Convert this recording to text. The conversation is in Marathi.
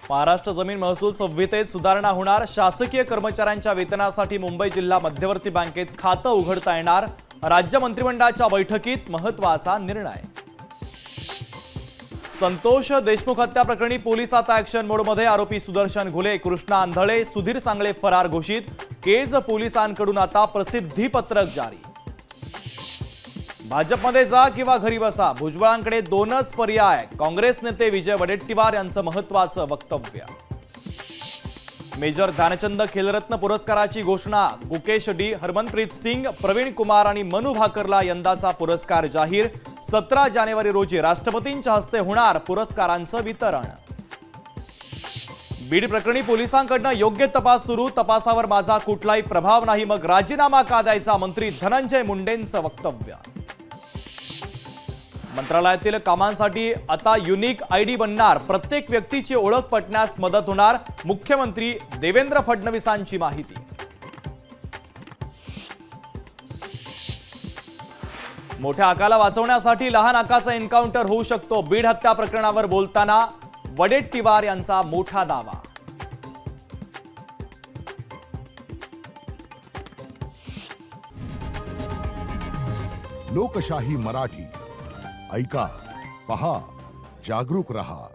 महाराष्ट्र जमीन महसूल संहितेत सुधारणा होणार। शासकीय कर्मचाऱ्यांच्या वेतनासाठी मुंबई जिल्हा मध्यवर्ती बँकेत खातं उघडता येणार। राज्य मंत्रिमंडळाच्या बैठकीत महत्त्वाचा निर्णय। संतोष देशमुख हत्या प्रकरणी पोलीस आता ॲक्शन मोडमध्ये। आरोपी सुदर्शन घुले, कृष्णा आंधळे, सुधीर सांगळे फरार घोषित। केज पोलिसांकडून आता प्रसिद्धी पत्रक जारी। भाजपमध्ये जा किंवा घरी बसा, भुजबळांकडे दोनच पर्याय। काँग्रेस नेते विजय वडेट्टीवार यांचं महत्त्वाचं वक्तव्य। मेजर ध्यानचंद खेलरत्न पुरस्काराची घोषणा। गुकेश डी, हरमनप्रीत सिंग, प्रवीण कुमार आणि मनु भाकरला यंदाचा पुरस्कार जाहीर। 17 जानेवारी रोजी राष्ट्रपतींच्या हस्ते होणार पुरस्कारांचं वितरण। बीड प्रकरणी पोलिसांकडून योग्य तपास सुरू। तपासावर माझा कुठलाही प्रभाव नाही, मग राजीनामा का द्यायचा? मंत्री धनंजय मुंडेंचं वक्तव्य। मंत्रालयातील कामांसाठी आता युनिक आयडी बनणार। प्रत्येक व्यक्तीची ओळख पटण्यास मदत होणार। मुख्यमंत्री देवेंद्र फडणवीसांची माहिती। मोठ्या आकाला वाचवण्यासाठी लहान आकाचा एन्काउंटर होऊ शकतो। बीड हत्या प्रकरणावर बोलताना वडेट्टीवार यांचा मोठा दावा। लोकशाही मराठी ऐका, पहा, जागरूक रहा।